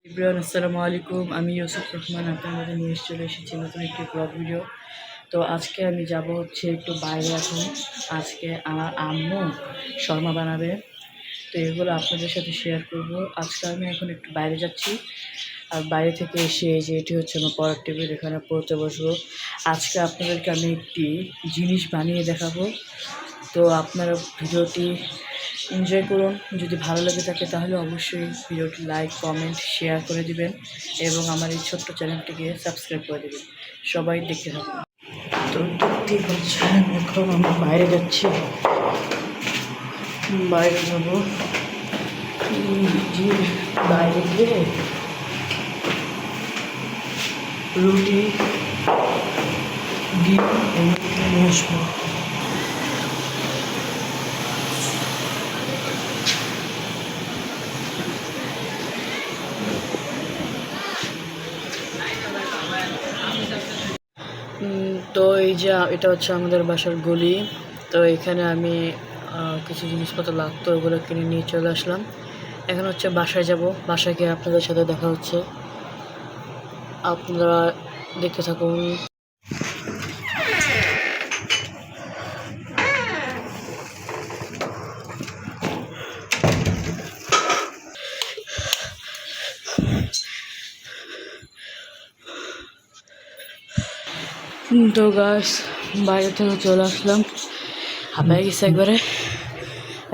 Everyone আসসালামু আলাইকুম। আমি ইউসুফ রহমান আপনার মধ্যে নিয়ে চলে এসেছি নতুন একটি ব্লগ ভিডিও। তো আজকে আমি যাব হচ্ছে একটু বাইরে। এখন আজকে আমার আম্মু শর্মা বানাবে, তো এগুলো আপনাদের সাথে শেয়ার করব। আজকে আমি এখন একটু বাইরে যাচ্ছি, আর বাইরে থেকে এসে যে এটি হচ্ছে আমার পড়ার টেবিল, এখানে পড়তে বসবো। আজকে আপনাদেরকে আমি একটি জিনিস বানিয়ে দেখাবো, তো আপনারা ভিডিওটি এনজয় করুন। যদি ভালো লেগে থাকে তাহলে অবশ্যই ভিডিওটি লাইক, কমেন্ট, শেয়ার করে দিবেন এবং আমার এই ছোট্ট চ্যানেলটিকে সাবস্ক্রাইব করে দেবেন। সবাই দেখতে থাকুন। তো দেখতেই পাচ্ছেন এখন আমি বাইরে যাচ্ছি, বাইরে যাবো। যে বাইরে গিয়ে রুটি, ডিম এগুলো নিয়ে আসবো। তো এই যে এটা হচ্ছে আমাদের বাসার গলি। তো এখানে আমি কিছু জিনিসপত্র লাগতো, ওগুলো কিনে নিয়ে চলে আসলাম। এখন হচ্ছে বাসায় যাব, বাসায় গিয়ে আপনাদের সাথে দেখা হচ্ছে, আপনারা দেখতে থাকুন। তো গাছ বাইরে থেকে চলে আসলাম, হাঁপায় গেছে একবারে।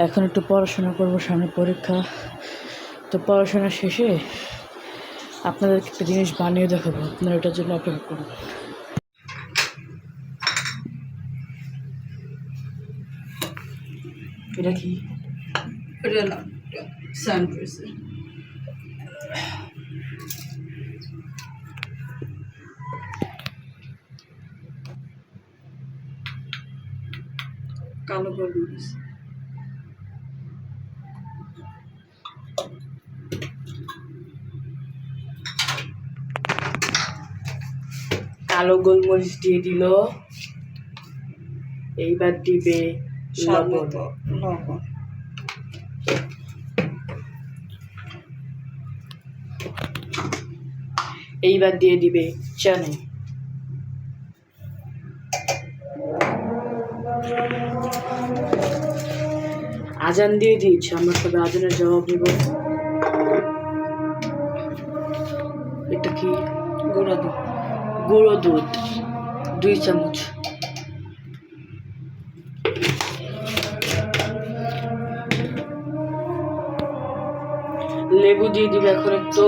এখন একটু পড়াশোনা করবো, সামনে পরীক্ষা। তো পড়াশোনা শেষে আপনাদেরকে একটা জিনিস বানিয়ে দেখাবো, আপনারা এটার জন্য অপেক্ষা করুন। এটা কি? এটা না, সানপ্রেসের কালো গোলমরিচ। কালো গোলমরিচ দিয়ে দিল, এইবার দিবে লবণ। লবণ এইবার দিয়ে দিবে চিনি। আজান দিয়ে দিয়েছে, আমরা সবাই আজানের জবাব দিব। এটা কি? গুঁড়া দুধ। গুঁড়ো দুধ 2 চামচ। লেবু দিয়ে দিবে এখন একটু,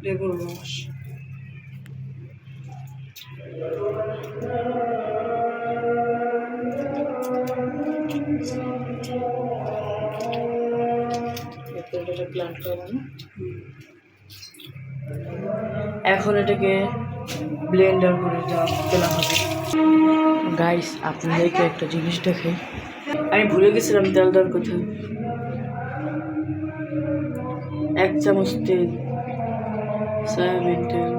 লেবুর রস। এখন এটাকে ব্লেন্ডার করে দেওয়া হবে। গাইস আপনাদেরকে একটা জিনিস দেখাই, আমি ভুলে গেছিলাম তেল দেওয়ার কথা। 1 চামচ তেল, সয়াবিন তেল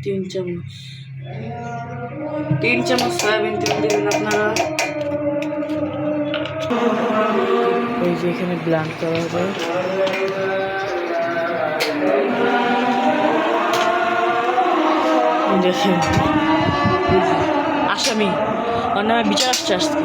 3 চামচ, 3 চামচ সয়াবিন তেল দেবেন আপনারা। এই যে এখানে ব্লেন্ড করা হবে। দেখেন আসামি, ওর নামে বিচার আসছে আজকে।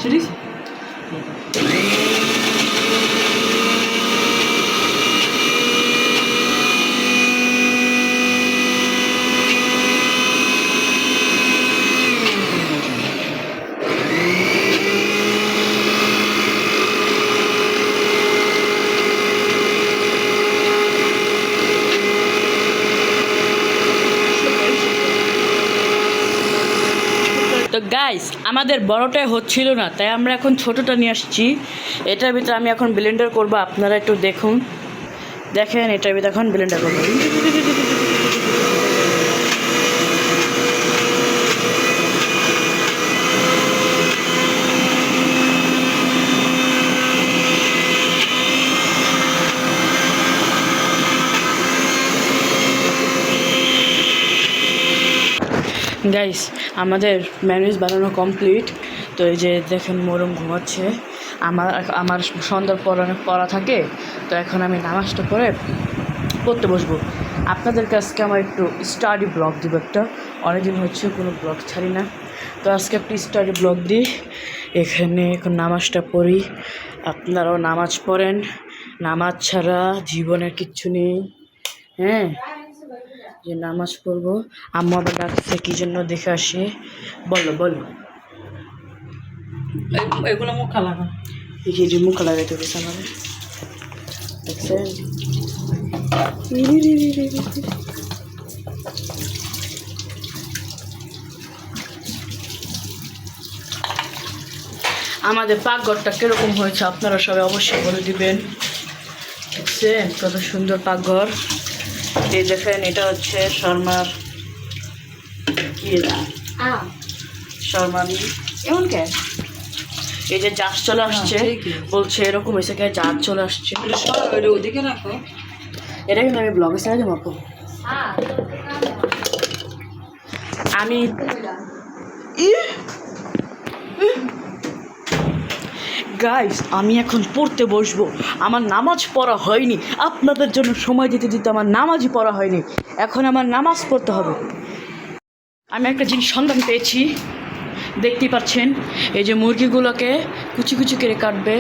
Seriously? তো গাইস আমাদের বড়টাই হচ্ছিল না, তাই আমরা এখন ছোটটা নিয়ে আসছি। এটার ভিতরে আমি এখন ব্লেন্ডার করব, আপনারা একটু দেখুন। দেখেন এটার ভিতরে এখন ব্লেন্ডার করবো। গাইস আমাদের ম্যানেজ বানানো কমপ্লিট। তো এই যে দেখেন মরম ঘুমাচ্ছে। আমার আমার সন্ধ্যার পড়া থাকে। তো এখন আমি নামাজটা পড়তে বসবো। আপনাদের কাছকে আমার একটু স্টাডি ব্লগ দিব একটা। অনেকদিন হচ্ছে কোনো ব্লগ ছাড়ি না। তো আজকে একটু স্টাডি ব্লগ দিই। এখানে এখন নামাজটা পড়ি, আপনারাও নামাজ পড়েন। নামাজ ছাড়া জীবনের কিচ্ছু নেই। হ্যাঁ, যে নামাজ পড়বো। আম্মু আবার ডাকছে কি জন্য, দেখে আসি। বলো বলো। এগুলো মুখা লাগা। এই যে মুখা লাগাইতে গেছে আমাদের, দেখছেন? আমাদের পাকঘরটা কিরকম হয়েছে আপনারা সবাই অবশ্যই বলে দিবেন। দেখছেন কত সুন্দর পাকঘর। এই দেখেন এটা হচ্ছে শর্মার কি শর্মানি এমন কে। এই যে জাহাজ চলে আসছে, বলছে এরকম হয়েছে কে জাহাজ চলে আসছে। ওদিকে রাখো। এটা কিন্তু আমি ব্লগে ছেড়ে দেবো আপু। আমি গাইস আমি এখন পড়তে বসবো। আমার নামাজ পড়া হয়নি, আপনাদের জন্য সময় দিতে দিতে আমার নামাজই পড়া হয়নি। এখন আমার নামাজ পড়তে হবে। আমি একটা জিনিস সন্ধান পেয়েছি, দেখতেই পাচ্ছেন। এই যে মুরগিগুলোকে কুচি কুচি করে কাটবে।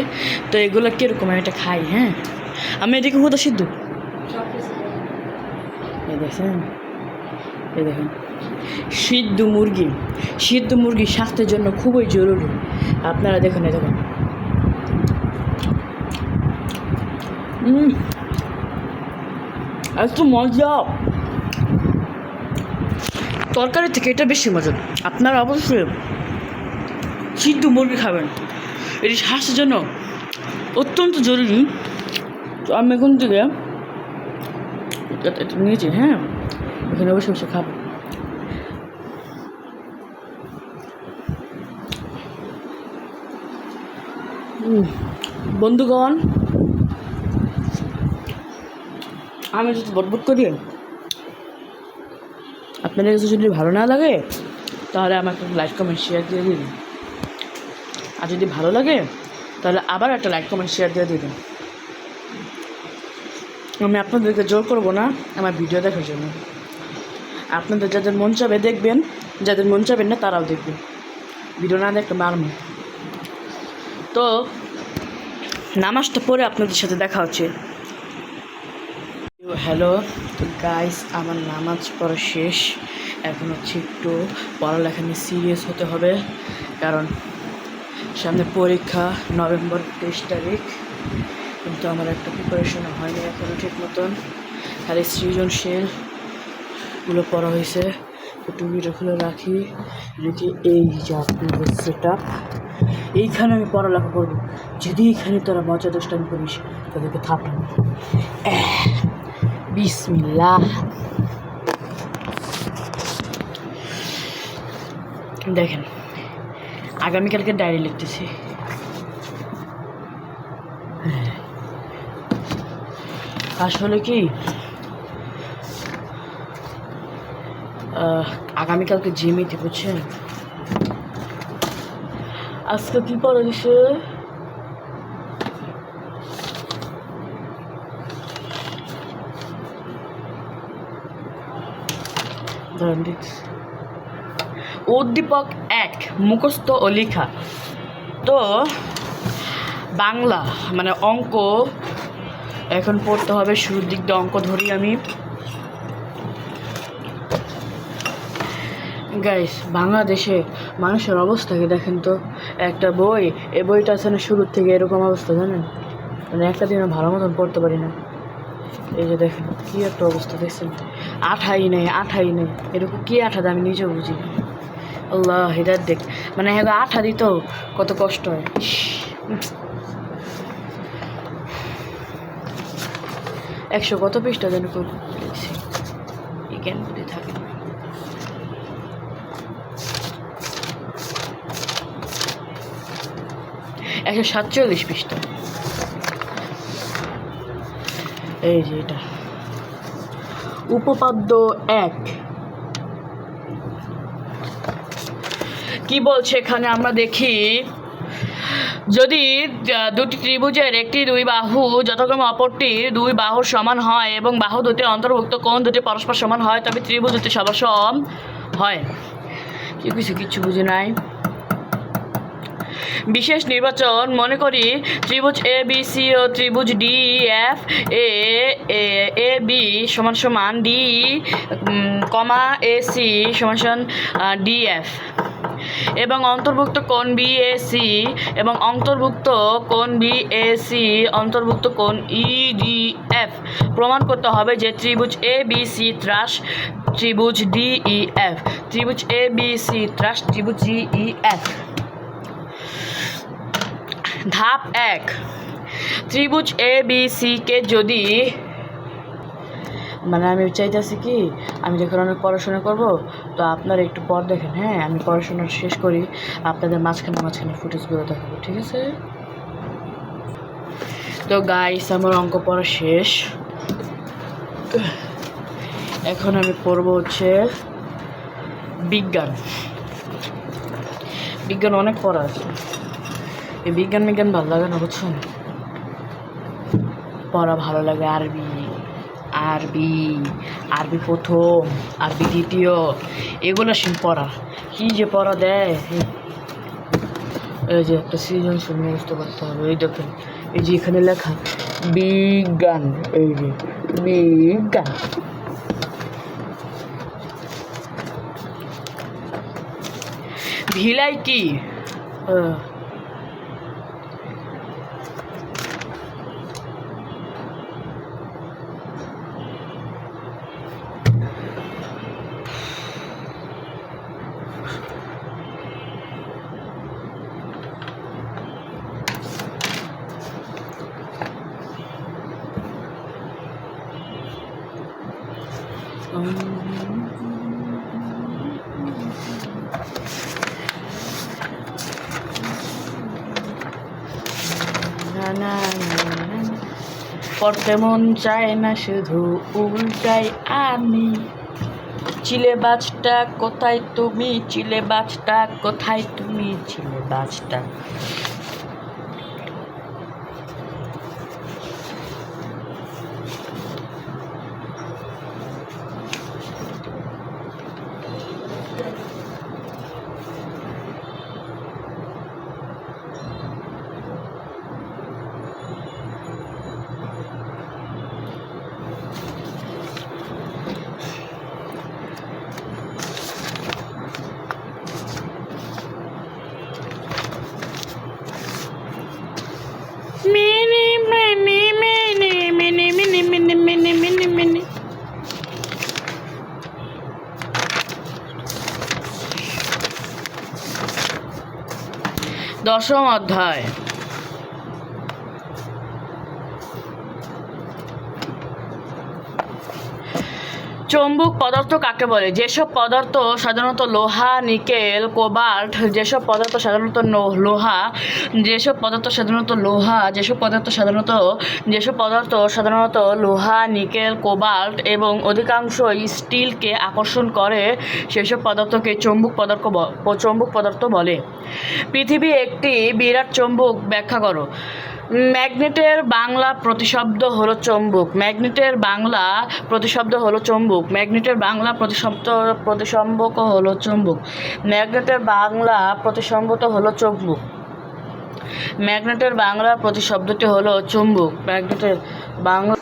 তো এগুলো কীরকম আমি এটা খাই। হ্যাঁ, আমি এদিকে কোথা সিদ্ধ এই দেখেন, এই দেখেন সিদ্ধ মুরগি। সিদ্ধ মুরগি স্বাস্থ্যের জন্য খুবই জরুরি। আপনারা দেখুন, এই দেখুন এত মজা। তরকারি থেকে এটা বেশি মজা। আপনারা অবশ্যই সিদ্ধ মুরগি খাবেন, এটি স্বাস্থ্যের জন্য অত্যন্ত জরুরি। তো আমি এখন থেকে এটা নিয়েছি। হ্যাঁ, এখানে বসে বসে খাবো। বন্ধুগণ, আমি যদি বটবট করি, আপনাদের কাছে যদি ভালো না লাগে তাহলে আমাকে লাইক কমেন্ট শেয়ার দিয়ে দিন। আর যদি ভালো লাগে তাহলে আবার একটা লাইক কমেন্ট শেয়ার দিয়ে দিবেন। আমি আপনাদেরকে জোর করবো না আমার ভিডিও দেখার জন্য। আপনাদের যাদের মন চাবে দেখবেন, যাদের মন চাবেন না তারাও দেখবেন। ভিডিও না দেখলে মারমু। তো নামাজটা পড়ে আপনাদের সাথে দেখা হচ্ছে। হ্যালো, তো গাইস আমার নামাজ পড়া শেষ। এখন হচ্ছে একটু পড়ালেখা নিয়ে সিরিয়াস হতে হবে, কারণ সামনে পরীক্ষা নভেম্বর 23 তারিখ। কিন্তু আমার একটা প্রিপারেশন হয়নি এখনও ঠিক মতন। খালি সৃজনশীলগুলো পড়া হয়েছে। একটু ভিডিও খুলে রাখি। এই যে আপনাদের সেট আপ, এইখানে আমি পড়ালেখা করবো। যদি এইখানে তোরা মজা দুষ্টামি করিস তাদেরকে থাপড়াবো। বিসমিল্লাহ। দেখেন আগামীকালকে ডায়েরি লিখতেছি। আসলে কি আগামীকালকে জিমিতে, বুঝছেন? আজকে কি পড়া দিছে? উদ্দীপক 1 মুখস্থ ও লেখা। তো বাংলা মানে অঙ্ক এখন পড়তে হবে। শুরুর দিক দিয়ে অঙ্ক ধরি আমি। গাইস বাংলাদেশে মানুষের অবস্থা কি দেখেন তো। একটা বই, এই বইটা আছে না শুরুর থেকে এরকম অবস্থা, জানেন? মানে একটা দিনও ভালো মতন পড়তে পারি না। এই যে দেখেন কী একটা অবস্থা, দেখছেন? আঠাই নেই এরকম কী আঠা দেয় আমি নিজেও বুঝি। আল্লাহ হেদায়েত দেখ। মানে আঠা দিতেও কত কষ্ট হয়। 100 কত পৃষ্ঠা যেন লিখছি, এই জ্ঞান বুদ্ধি থাকে না। একশো 47 পৃষ্ঠা। এই যে এটা উপপাদ্য 1। কি বলছে এখানে আমরা দেখি, যদি দুটি ত্রিভুজের একটি দুই বাহু যথাক্রমে অপরটি দুই বাহুর সমান হয় এবং বাহু দুটি অন্তর্ভুক্ত কোণ দুটি পরস্পর সমান হয় তবে ত্রিভুজ দুটি সম হয়। কিছু বুঝে নাই। বিশেষ নির্বাচন, মনে করি ত্রিভুজ এ বি সি ও ত্রিভুজ ডি এফ এ বি সমান সমান ডি কমা এ সি সমান সমান ডি এফ এবং অন্তর্ভুক্ত কোণ বি এ সি এবং অন্তর্ভুক্ত কোণ বি এ সি অন্তর্ভুক্ত কোণ ই ডি এফ প্রমাণ করতে হবে যে ত্রিভুজ এ বি সি ত্রাস ত্রিভুজ ডি ই এফ, ত্রিভুজ এ বি সি ত্রাস ত্রিভুজ ডি ই এফ। ধাপ 1, ত্রিভুজ এ বি সি কে যদি, মানে আমি চাইতেছি কি, আমি যখন অনেক পড়াশোনা করব তো আপনারা একটু পর দেখেন, হ্যাঁ আমি পড়াশোনা শেষ করি, আপনাদের মাঝখানে ফুটেজগুলো দেখাবো, ঠিক আছে? তো গাইস, আমার অঙ্ক পড়া শেষ, এখন আমি পড়বো হচ্ছে বিজ্ঞান। বিজ্ঞান অনেক পড়া আছে, এই বিজ্ঞান ভালো লাগে না, বুঝছেন? পড়া ভালো লাগে আরবি প্রথম, আরবি দ্বিতীয়, এগুলো পড়া কি যে পড়া দেয়। এই যে একটা সৃজনশীল মুখস্থ করতে হবে, এই দেখেন, এই যে এখানে লেখা বিজ্ঞান, এই যে বিজ্ঞান। ভিলাই কি? পড়তে মন চায় না, শুধু উল্টাই আমি। চিলে বাজটা কোথায় তুমি, চিলে বাজটা কোথায় তুমি, চিলে বাজটা। দশম অধ্যায়। চৌম্বক পদার্থ কাকে বলে? যেসব পদার্থ সাধারণত লোহা, নিকেল, কোবাল্ট, যেসব পদার্থ সাধারণত লোহা, নিকেল, কোবাল্ট এবং অধিকাংশই স্টিলকে আকর্ষণ করে, সেসব পদার্থকে চৌম্বক পদার্থ বলে। পৃথিবী একটি বিরাট চৌম্বক, ব্যাখ্যা করো। ম্যাগনেটের বাংলা প্রতিশব্দ হলো চৌম্বক। ম্যাগনেটের বাংলা প্রতিশব্দ হলো চৌম্বক। ম্যাগনেটের বাংলা প্রতিসম্বক হলো চৌম্বক। ম্যাগনেটের বাংলা প্রতিসম্বত হলো চৌম্বক। ম্যাগনেটের বাংলা প্রতিশব্দটি হলো চুম্বক। ম্যাগনেটের বাংলা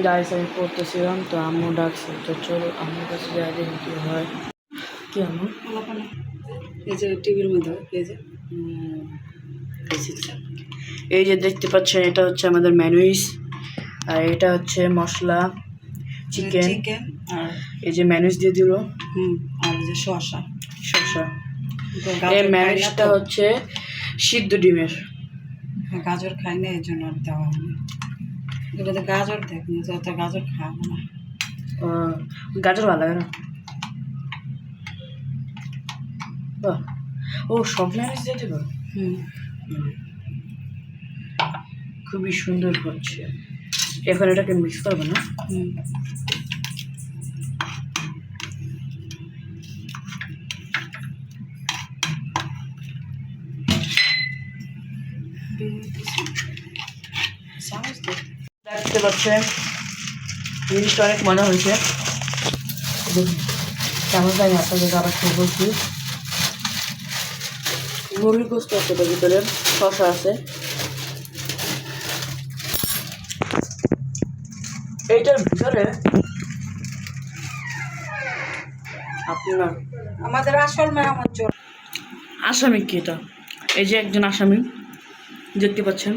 গাইস, আমি পড়তেছিলাম তো আম্মু ডাকছে, তো চলো আমার কাছে যা দেখি কি হয়। কি আম্মু? এই যে টিভির মধ্যে এই যে দেখতে পাচ্ছেন, এটা হচ্ছে আমাদের ম্যানুইস, আর এটা হচ্ছে মশলা চিকেন, আর এই যে ম্যানুইস দিয়ে দিল, আর যে শসা। এই ম্যানুইসটা হচ্ছে সিদ্ধ ডিমের। গাজর খাই না, এই জন্য আর দেওয়া হয়নি। এগুলোতে গাজর দেখনি, তো গাজর খাবো না। গাজর ভালো লাগে না। ও সব ম্যানুইস দিয়ে দেবো। খুবই সুন্দর হচ্ছে। এখন এটাকে মিক্স করবো না। চামচ দে। দেখতে পাচ্ছেন জিনিসটা অনেক মজা হয়েছে। দেখুন চামচ আমি আপনাদের আবার খেয়ে বলছি। মুরগির গোস্ত আছে, তার ভিতরে শসা আছে। এইটার ভিতরে আপনার আমাদের আসল মেহমান চোর। আসামি কি এটা? এই যে একজন আসামি দেখতে পাচ্ছেন,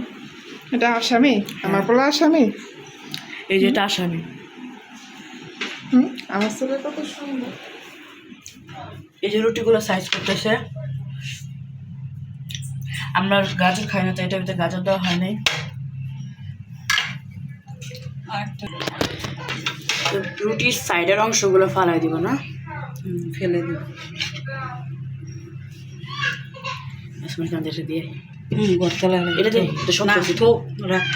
এটা আসামি, আমার বলা আসামি। এই যে এটা আসামি। আমার ছেলে কত সুন্দর। এই যে রুটিগুলো সাইজ করতেছে। আমরা গাজর খাই না, তো এটার ভিতরে গাজর দেওয়া হয় নাই। আরেকটা তো রুটির সাইডের অংশগুলো ফালাই দিব না, ফেলে দিই। দেশে দিয়ে গর্তে লাগে এটা দে, এটা সব না, কিছু। তো রাখ।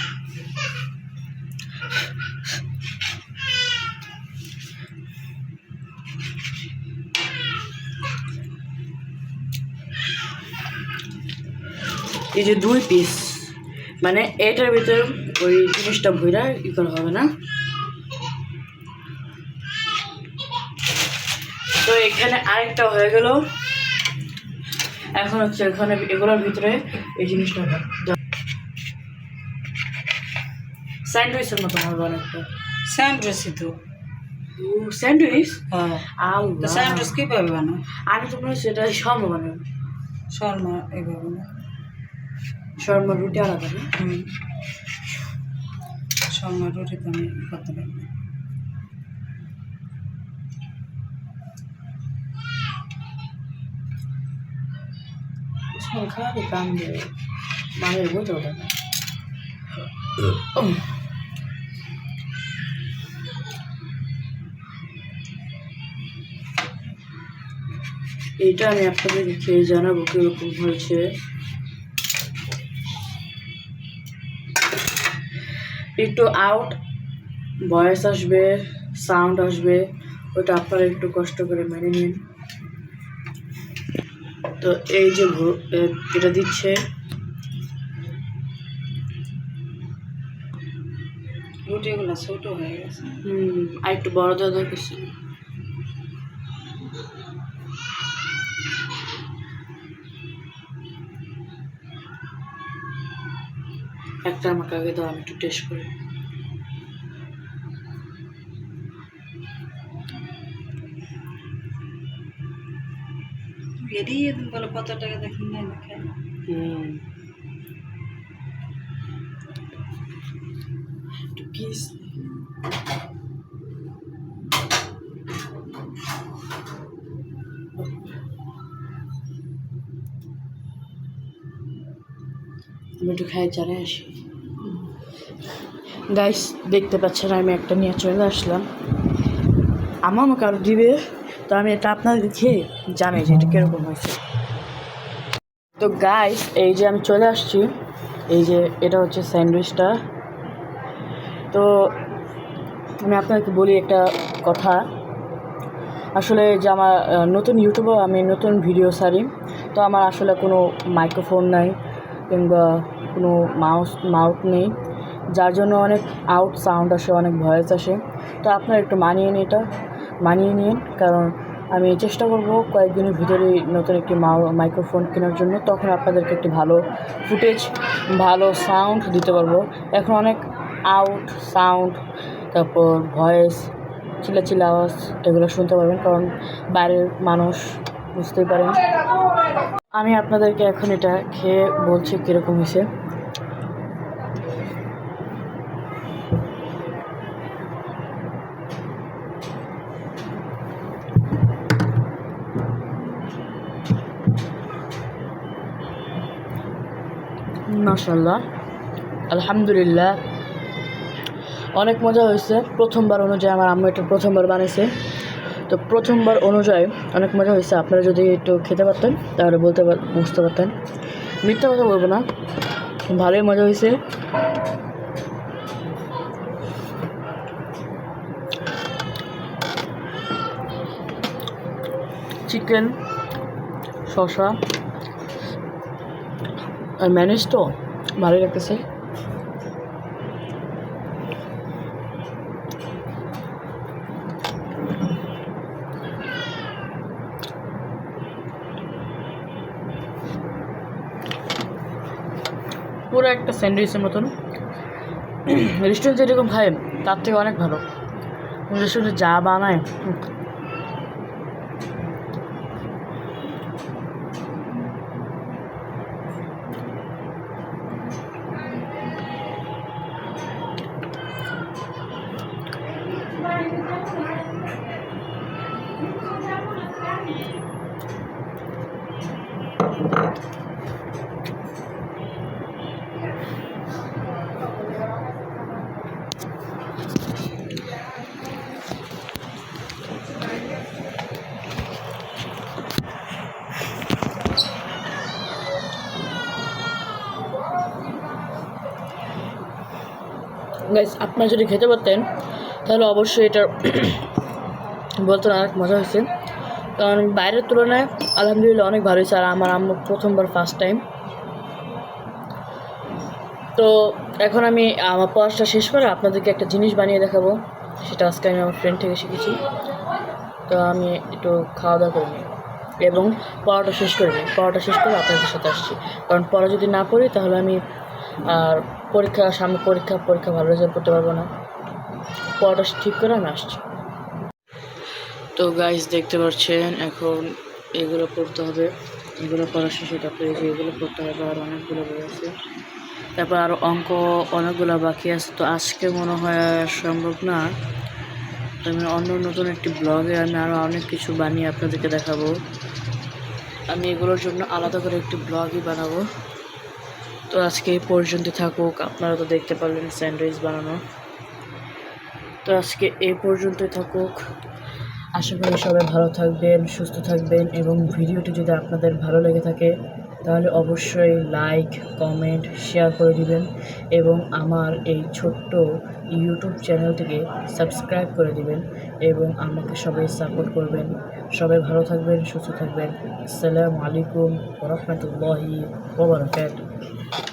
এই যে 2 পিস, মানে এটার ভিতরে ওই জিনিসটা ভইরা ই করা হবে না। তো এখানে আরেকটা হয়ে গেল। এখন হচ্ছে এখানে এগুলোর ভিতরে এই জিনিসটা স্যান্ডউইচের মতো হবে অনেকটা। স্যান্ডউইচ তো। স্যান্ডউইচ হ্যাঁ, তো আল্লাহ, স্যান্ডউইচ কীভাবে বানাও? আমি তো মনে হচ্ছে এটা শর্মা বানাবো। শর্মা এইভাবে না। শর্মা রুটি আলাদা না? শর্মা রুটি তো আমি করতে পারি না। খাওয়াতে কাম দেবে মায়ের বোঝা ওটা না। এইটা আমি আপনাদেরকে খেয়ে জানাবো কিরকম হয়েছে। একটু আউট ভয়েস আসবে, সাউন্ড আসবে, ওটা আপনারা একটু কষ্ট করে মেনে নিন। তো এই যে এটা দিচ্ছে, রুটিগুলো ছোটো হয়ে গেছে। আর একটু বড় দেওয়া দরকার ছিল। একটা আমাকে আগে দাও, আমি একটু টেস্ট করি। বেরিয়ে বলে কত টাকা দেখি না খাই না। একটু কিস আমি একটু খাই চারে আসি। গাইস দেখতে পাচ্ছেন আমি একটা নিয়ে চলে আসলাম। আমার আমাকে আরও দিবে, তো আমি এটা আপনাদের খেয়ে জানি যে এটা কীরকম হয়েছে। তো গাইস এই যে আমি চলে আসছি, এই যে এটা হচ্ছে স্যান্ডউইচটা। তো আমি আপনাকে বলি একটা কথা। আসলে যে আমার নতুন ইউটিউবে আমি নতুন ভিডিও ছাড়ি, তো আমার আসলে কোনো মাইক্রোফোন নাই কিংবা কোনো মাউথ নেই, যার জন্য অনেক আউট সাউন্ড আসে, অনেক ভয়েস আসে। তো আপনারা একটু মানিয়ে নিন, কারণ আমি চেষ্টা করব কয়েকদিনের ভিতরেই নতুন একটি মাইক্রোফোন কেনার জন্য। তখন আপনাদেরকে একটি ভালো ফুটেজ, ভালো সাউন্ড দিতে পারবো। এখন অনেক আউট সাউন্ড, তারপর ভয়েস, চিল্লা আওয়াজ এগুলো শুনতে পারবেন, কারণ বাইরের মানুষ, বুঝতেই পারেন। আমি আপনাদেরকে এখন এটা খেয়ে বলছি কীরকম হয়েছে। মাশাআল্লাহ, আলহামদুলিল্লাহ, অনেক মজা হয়েছে। প্রথমবার অনুযায়ী আমার আম্মু এটা প্রথমবার বানিয়েছে, তো প্রথমবার অনুযায়ী অনেক মজা হয়েছে। আপনারা যদি একটু খেতে পারতেন তাহলে বুঝতে পারতেন। মিথ্যা কথা বলবো না, ভালোই মজা হয়েছে। চিকেন, শসা আর ম্যানেজ তো ভালোই লাগতেছে। পুরো একটা স্যান্ডউইচের মতন। রেস্টুরেন্টে যেরকম খায় তার থেকে অনেক ভালো। রেস্টুরেন্টে যা বানায় গাইস, আপনারা যদি খেতে পারতেন তাহলে অবশ্যই এটার বলতেন অনেক মজা হয়েছে। কারণ বাইরের তুলনায় আলহামদুলিল্লাহ অনেক ভালো হয়েছে। আর আমার আম্মু প্রথমবার ফার্স্ট টাইম। তো এখন আমি আমার পড়াশোনা শেষ করে আপনাদেরকে একটা জিনিস বানিয়ে দেখাবো। সেটা আজকে আমি আমার ফ্রেন্ড থেকে শিখেছি। তো আমি একটু খাওয়া দাওয়া করে নিই এবং পড়াটা শেষ করে নিই। পড়াটা শেষ করে আপনাদের সাথে আসছি। কারণ পড়া যদি না পড়ি তাহলে আমি আর সামনে পরীক্ষা ভালো রেজাল্ট করতে পারবো না। পড়াটা ঠিক করে আমি আসছি। তো গাইস, দেখতে পাচ্ছেন এখন এগুলো পড়তে হবে। এগুলো পড়া শেষে তারপরে যে এগুলো পড়তে হবে। আর অনেকগুলো বই আছে, তারপর আরও অঙ্ক অনেকগুলো বাকি আছে। তো আজকে মনে হয় সম্ভব না। তো আমি অন্য নতুন একটি ব্লগে আমি আরও অনেক কিছু বানিয়ে আপনাদেরকে দেখাবো। আমি এগুলোর জন্য আলাদা করে একটি ব্লগই বানাবো। তো আজকে এই পর্যন্ত থাকুক। আপনারা তো দেখতে পারলেন স্যান্ডউইচ বানানো। তো আজকে এই পর্যন্তই থাকুক। আশা করি সবাই ভালো থাকবেন, সুস্থ থাকবেন এবং ভিডিওটি যদি আপনাদের ভালো লেগে থাকে তাহলে অবশ্যই লাইক, কমেন্ট, শেয়ার করে দিবেন এবং আমার এই ছোট্ট ইউটিউব চ্যানেলটিকে সাবস্ক্রাইব করে দিবেন এবং আমাকে সবাই সাপোর্ট করবেন। সবাই ভালো থাকবেন, সুস্থ থাকবেন। আসসালামু আলাইকুম ওয়া রাহমাতুল্লাহি ওয়া বারাকাতুহু।